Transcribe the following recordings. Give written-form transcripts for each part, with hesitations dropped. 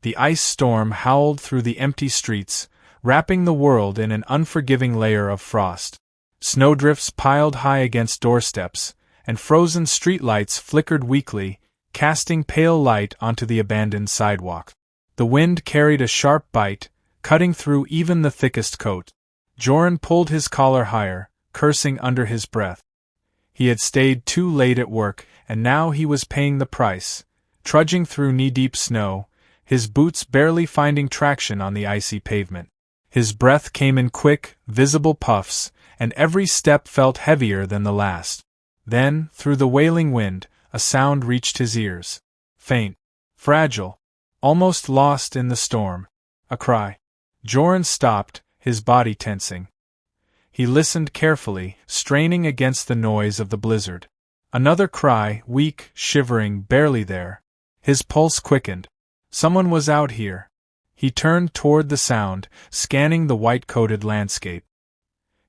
The ice storm howled through the empty streets, wrapping the world in an unforgiving layer of frost. Snowdrifts piled high against doorsteps, and frozen streetlights flickered weakly, casting pale light onto the abandoned sidewalk. The wind carried a sharp bite, cutting through even the thickest coat. Joran pulled his collar higher, cursing under his breath. He had stayed too late at work, and now he was paying the price, trudging through knee-deep snow, his boots barely finding traction on the icy pavement. His breath came in quick, visible puffs, and every step felt heavier than the last. Then, through the wailing wind, a sound reached his ears. Faint, fragile, almost lost in the storm. A cry. Joran stopped, his body tensing. He listened carefully, straining against the noise of the blizzard. Another cry, weak, shivering, barely there. His pulse quickened. Someone was out here. He turned toward the sound, scanning the white-coated landscape.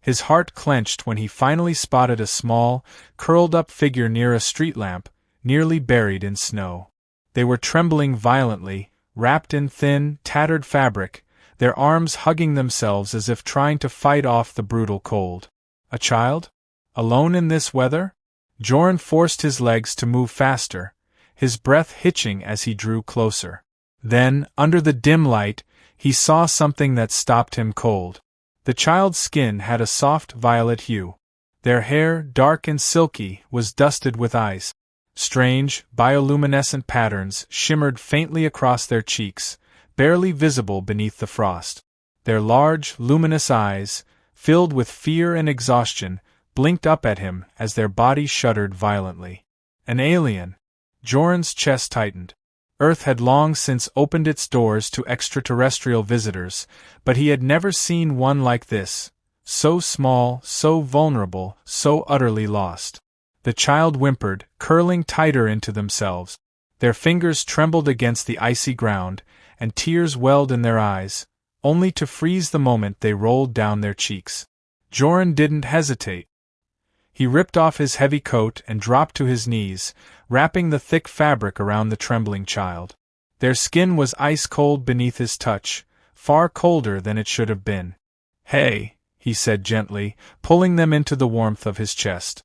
His heart clenched when he finally spotted a small, curled-up figure near a street lamp, nearly buried in snow. They were trembling violently, wrapped in thin, tattered fabric, their arms hugging themselves as if trying to fight off the brutal cold. A child? Alone in this weather? Joran forced his legs to move faster, his breath hitching as he drew closer. Then, under the dim light, he saw something that stopped him cold. The child's skin had a soft violet hue. Their hair, dark and silky, was dusted with ice. Strange, bioluminescent patterns shimmered faintly across their cheeks, barely visible beneath the frost. Their large, luminous eyes, filled with fear and exhaustion, blinked up at him as their bodies shuddered violently. An alien! Joran's chest tightened. Earth had long since opened its doors to extraterrestrial visitors, but he had never seen one like this, so small, so vulnerable, so utterly lost. The child whimpered, curling tighter into themselves. Their fingers trembled against the icy ground, and tears welled in their eyes, only to freeze the moment they rolled down their cheeks. Joran didn't hesitate. He ripped off his heavy coat and dropped to his knees, wrapping the thick fabric around the trembling child. Their skin was ice-cold beneath his touch, far colder than it should have been. "Hey," he said gently, pulling them into the warmth of his chest.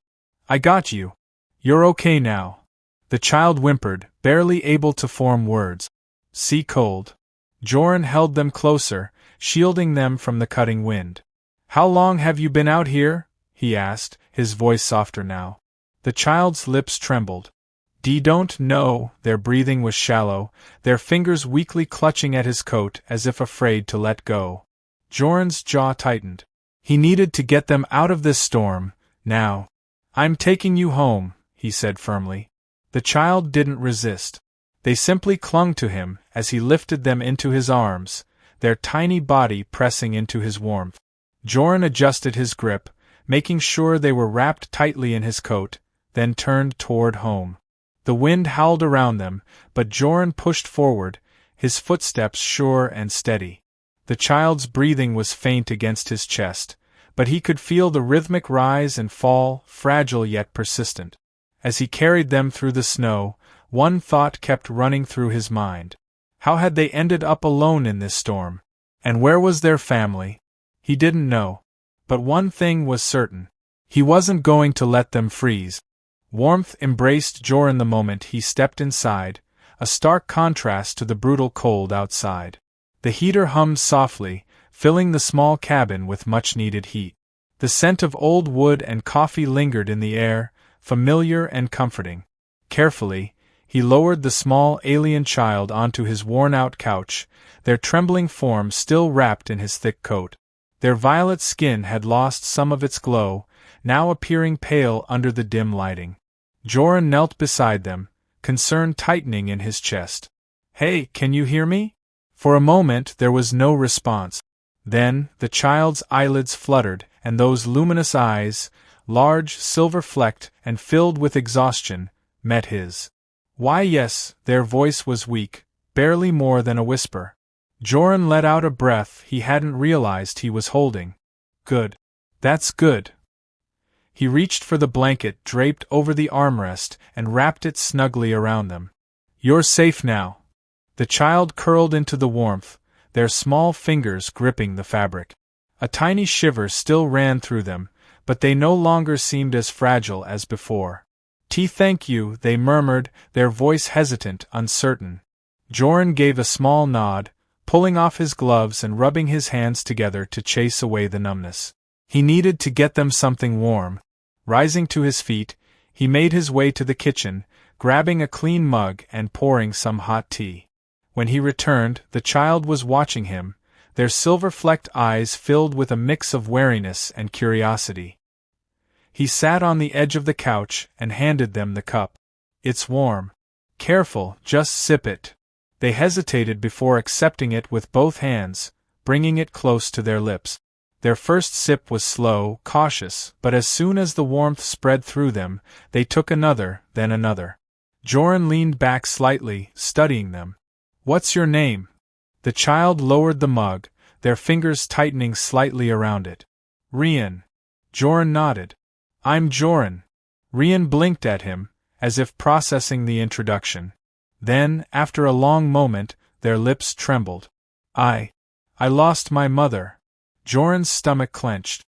"I got you. You're okay now." The child whimpered, barely able to form words. "Sea cold." Joran held them closer, shielding them from the cutting wind. "How long have you been out here?" he asked, his voice softer now. The child's lips trembled. Don't know." Their breathing was shallow, their fingers weakly clutching at his coat as if afraid to let go. Joran's jaw tightened. He needed to get them out of this storm, now. "I'm taking you home," he said firmly. The child didn't resist. They simply clung to him as he lifted them into his arms, their tiny body pressing into his warmth. Joran adjusted his grip, making sure they were wrapped tightly in his coat, then turned toward home. The wind howled around them, but Joran pushed forward, his footsteps sure and steady. The child's breathing was faint against his chest, but he could feel the rhythmic rise and fall, fragile yet persistent. As he carried them through the snow, one thought kept running through his mind. How had they ended up alone in this storm? And where was their family? He didn't know. But one thing was certain. He wasn't going to let them freeze. Warmth embraced Joran the moment he stepped inside, a stark contrast to the brutal cold outside. The heater hummed softly, filling the small cabin with much-needed heat. The scent of old wood and coffee lingered in the air, familiar and comforting. Carefully, he lowered the small alien child onto his worn-out couch, their trembling form still wrapped in his thick coat. Their violet skin had lost some of its glow, now appearing pale under the dim lighting. Joran knelt beside them, concern tightening in his chest. "Hey, can you hear me?" For a moment there was no response. Then, the child's eyelids fluttered, and those luminous eyes, large, silver-flecked, and filled with exhaustion, met his. "Why, yes," their voice was weak, barely more than a whisper. Joran let out a breath he hadn't realized he was holding. "Good. That's good." He reached for the blanket draped over the armrest and wrapped it snugly around them. "You're safe now." The child curled into the warmth, their small fingers gripping the fabric. A tiny shiver still ran through them, but they no longer seemed as fragile as before. Thank you, they murmured, their voice hesitant, uncertain. Joran gave a small nod, pulling off his gloves and rubbing his hands together to chase away the numbness. He needed to get them something warm. Rising to his feet, he made his way to the kitchen, grabbing a clean mug and pouring some hot tea. When he returned, the child was watching him, their silver-flecked eyes filled with a mix of wariness and curiosity. He sat on the edge of the couch and handed them the cup. It's warm. Careful, just sip it. They hesitated before accepting it with both hands, bringing it close to their lips. Their first sip was slow, cautious, but as soon as the warmth spread through them, they took another, then another. Joran leaned back slightly, studying them. What's your name? The child lowered the mug, their fingers tightening slightly around it. Rian. Joran nodded. I'm Joran. Rian blinked at him, as if processing the introduction. Then, after a long moment, their lips trembled. I lost my mother. Joran's stomach clenched.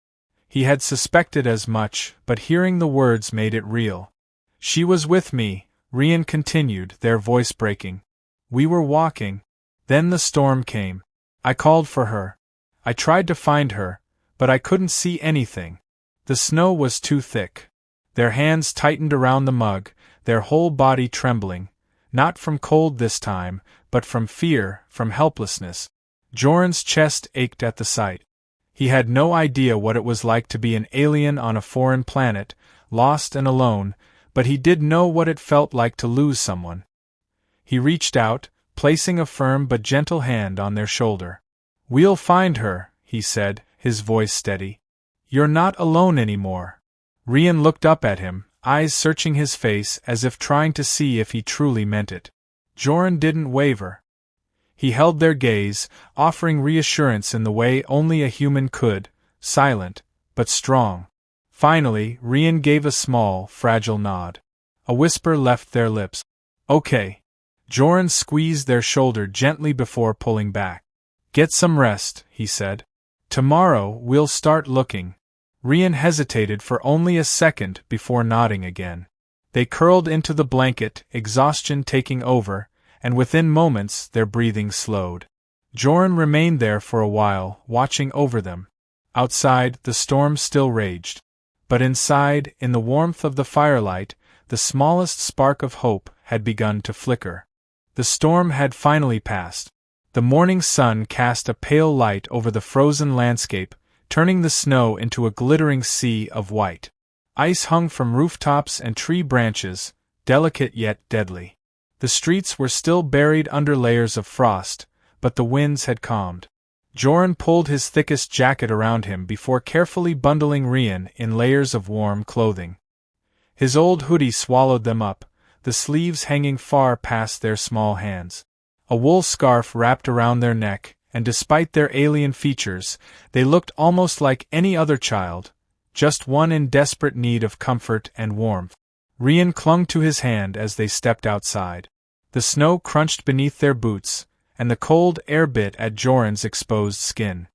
He had suspected as much, but hearing the words made it real. She was with me, Rian continued, their voice breaking. We were walking. Then the storm came. I called for her. I tried to find her, but I couldn't see anything. The snow was too thick. Their hands tightened around the mug, their whole body trembling, not from cold this time, but from fear, from helplessness. Joran's chest ached at the sight. He had no idea what it was like to be an alien on a foreign planet, lost and alone, but he did know what it felt like to lose someone. He reached out, placing a firm but gentle hand on their shoulder. We'll find her, he said, his voice steady. You're not alone anymore. Rian looked up at him, eyes searching his face as if trying to see if he truly meant it. Joran didn't waver. He held their gaze, offering reassurance in the way only a human could, silent, but strong. Finally, Rian gave a small, fragile nod. A whisper left their lips. Okay. Joran squeezed their shoulder gently before pulling back. Get some rest, he said. Tomorrow we'll start looking. Rian hesitated for only a second before nodding again. They curled into the blanket, exhaustion taking over, and within moments their breathing slowed. Joran remained there for a while, watching over them. Outside, the storm still raged. But inside, in the warmth of the firelight, the smallest spark of hope had begun to flicker. The storm had finally passed. The morning sun cast a pale light over the frozen landscape, turning the snow into a glittering sea of white. Ice hung from rooftops and tree branches, delicate yet deadly. The streets were still buried under layers of frost, but the winds had calmed. Joran pulled his thickest jacket around him before carefully bundling Rian in layers of warm clothing. His old hoodie swallowed them up, the sleeves hanging far past their small hands. A wool scarf wrapped around their neck, and despite their alien features, they looked almost like any other child, just one in desperate need of comfort and warmth. Rian clung to his hand as they stepped outside. The snow crunched beneath their boots, and the cold air bit at Joran's exposed skin.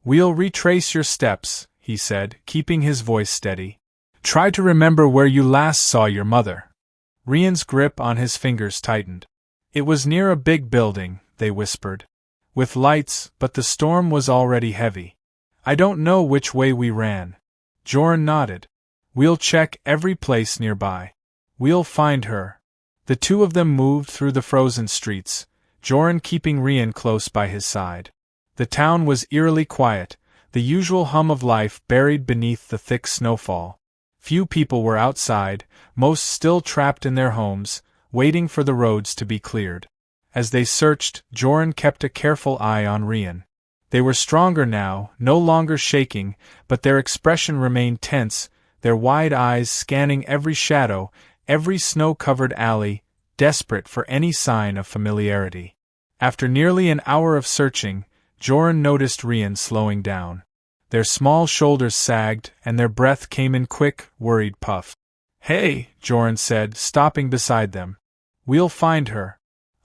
We'll retrace your steps, he said, keeping his voice steady. Try to remember where you last saw your mother. Rian's grip on his fingers tightened. It was near a big building, they whispered. With lights, but the storm was already heavy. I don't know which way we ran. Joran nodded. We'll check every place nearby. We'll find her. The two of them moved through the frozen streets, Joran keeping Rian close by his side. The town was eerily quiet, the usual hum of life buried beneath the thick snowfall. Few people were outside, most still trapped in their homes, waiting for the roads to be cleared. As they searched, Joran kept a careful eye on Rian. They were stronger now, no longer shaking, but their expression remained tense, their wide eyes scanning every shadow, every snow-covered alley, desperate for any sign of familiarity. After nearly an hour of searching, Joran noticed Rian slowing down. Their small shoulders sagged, and their breath came in quick, worried puffs. Hey, Joran said, stopping beside them. We'll find her.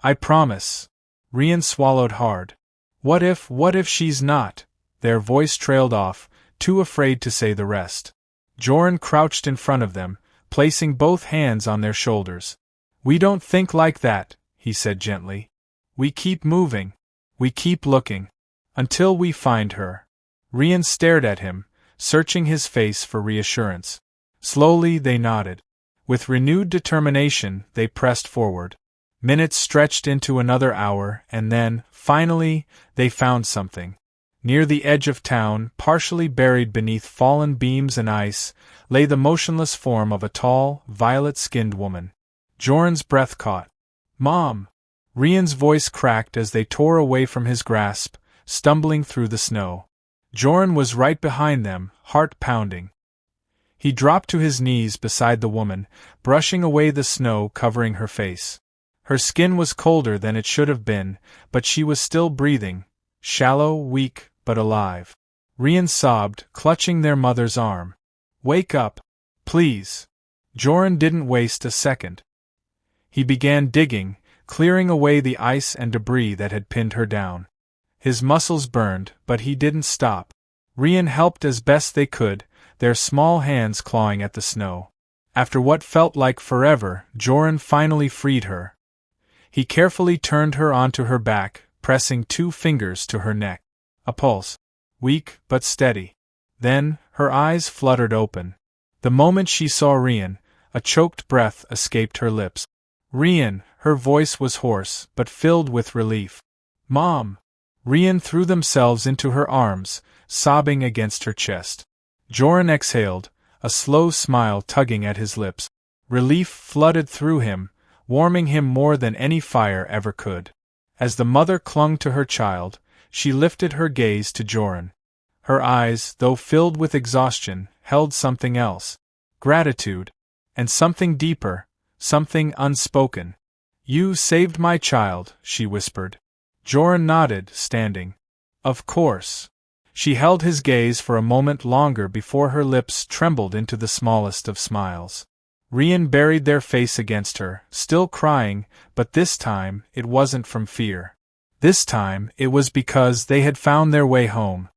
I promise. Rian swallowed hard. What if she's not? Their voice trailed off, too afraid to say the rest. Joran crouched in front of them, placing both hands on their shoulders. We don't think like that, he said gently. We keep moving. We keep looking. Until we find her. Rian stared at him, searching his face for reassurance. Slowly they nodded. With renewed determination, they pressed forward. Minutes stretched into another hour, and then, finally, they found something. Near the edge of town, partially buried beneath fallen beams and ice, lay the motionless form of a tall, violet-skinned woman. Joran's breath caught. Mom! Rian's voice cracked as they tore away from his grasp, stumbling through the snow. Joran was right behind them, heart pounding. He dropped to his knees beside the woman, brushing away the snow covering her face. Her skin was colder than it should have been, but she was still breathing, shallow, weak, but alive. Rian sobbed, clutching their mother's arm. Wake up, please. Joran didn't waste a second. He began digging, clearing away the ice and debris that had pinned her down. His muscles burned, but he didn't stop. Rian helped as best they could, their small hands clawing at the snow. After what felt like forever, Joran finally freed her. He carefully turned her onto her back, pressing 2 fingers to her neck. A pulse. Weak, but steady. Then, her eyes fluttered open. The moment she saw Rian, a choked breath escaped her lips. Rian, her voice was hoarse, but filled with relief. Mom! Rian threw themselves into her arms, sobbing against her chest. Joran exhaled, a slow smile tugging at his lips. Relief flooded through him, warming him more than any fire ever could. As the mother clung to her child, she lifted her gaze to Joran. Her eyes, though filled with exhaustion, held something else. Gratitude. And something deeper, something unspoken. You saved my child, she whispered. Joran nodded, standing. Of course. She held his gaze for a moment longer before her lips trembled into the smallest of smiles. Rian buried their face against her, still crying, but this time it wasn't from fear. This time it was because they had found their way home.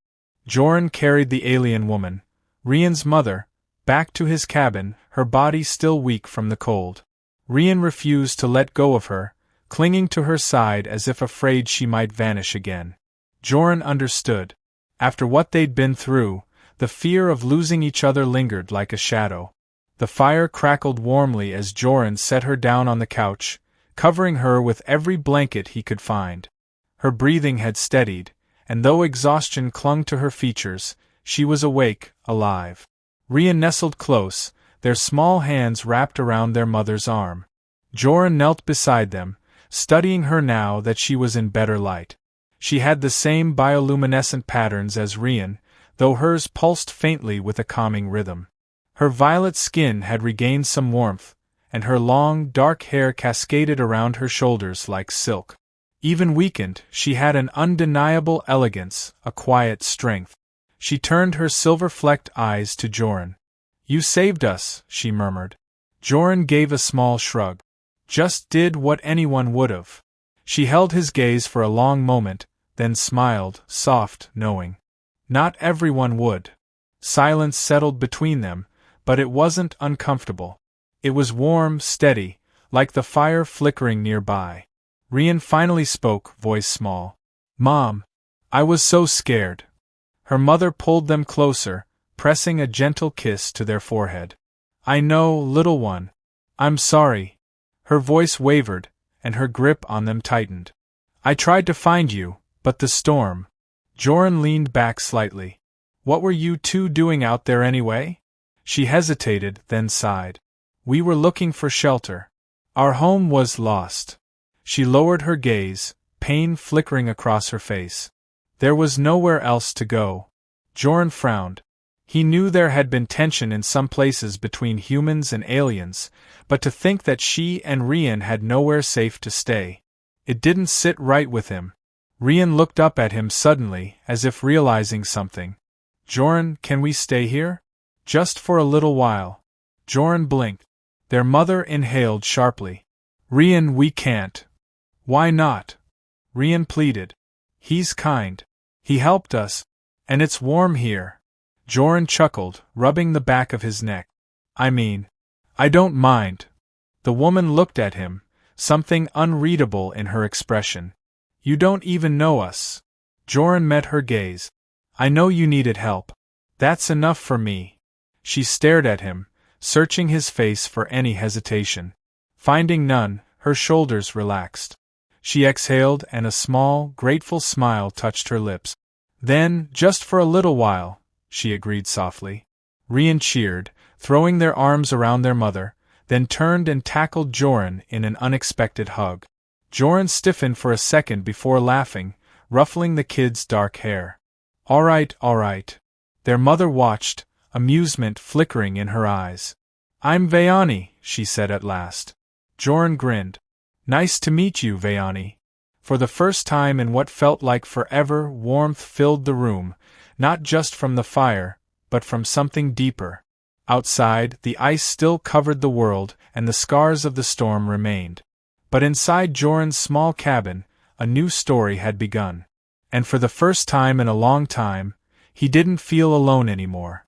Joran carried the alien woman, Rian's mother, back to his cabin, her body still weak from the cold. Rian refused to let go of her, clinging to her side as if afraid she might vanish again. Joran understood. After what they'd been through, the fear of losing each other lingered like a shadow. The fire crackled warmly as Joran set her down on the couch, covering her with every blanket he could find. Her breathing had steadied, and though exhaustion clung to her features, she was awake, alive. Rian nestled close, their small hands wrapped around their mother's arm. Joran knelt beside them, studying her now that she was in better light. She had the same bioluminescent patterns as Rian, though hers pulsed faintly with a calming rhythm. Her violet skin had regained some warmth, and her long, dark hair cascaded around her shoulders like silk. Even weakened, she had an undeniable elegance, a quiet strength. She turned her silver-flecked eyes to Joran. You saved us, she murmured. Joran gave a small shrug. Just did what anyone would've. She held his gaze for a long moment, then smiled, soft, knowing. Not everyone would. Silence settled between them, but it wasn't uncomfortable. It was warm, steady, like the fire flickering nearby. Rian finally spoke, voice small. Mom, I was so scared. Her mother pulled them closer, pressing a gentle kiss to their forehead. I know, little one. I'm sorry. Her voice wavered, and her grip on them tightened. I tried to find you, but the storm. Joran leaned back slightly. What were you two doing out there anyway? She hesitated, then sighed. We were looking for shelter. Our home was lost. She lowered her gaze, pain flickering across her face. There was nowhere else to go. Joran frowned. He knew there had been tension in some places between humans and aliens, but to think that she and Rian had nowhere safe to stay. It didn't sit right with him. Rian looked up at him suddenly, as if realizing something. Joran, can we stay here? Just for a little while. Joran blinked. Their mother inhaled sharply. Rian, we can't. Why not? Rian pleaded. He's kind. He helped us. And it's warm here. Joran chuckled, rubbing the back of his neck. I don't mind. The woman looked at him, something unreadable in her expression. You don't even know us. Joran met her gaze. I know you needed help. That's enough for me. She stared at him, searching his face for any hesitation. Finding none, her shoulders relaxed. She exhaled and a small, grateful smile touched her lips. Then, just for a little while, she agreed softly. Rian cheered, throwing their arms around their mother, then turned and tackled Joran in an unexpected hug. Joran stiffened for a second before laughing, ruffling the kid's dark hair. All right. Their mother watched, amusement flickering in her eyes. I'm Vayani, she said at last. Joran grinned. Nice to meet you, Vayani. For the first time in what felt like forever, warmth filled the room, not just from the fire, but from something deeper. Outside, the ice still covered the world, and the scars of the storm remained. But inside Joran's small cabin, a new story had begun. And for the first time in a long time, he didn't feel alone anymore.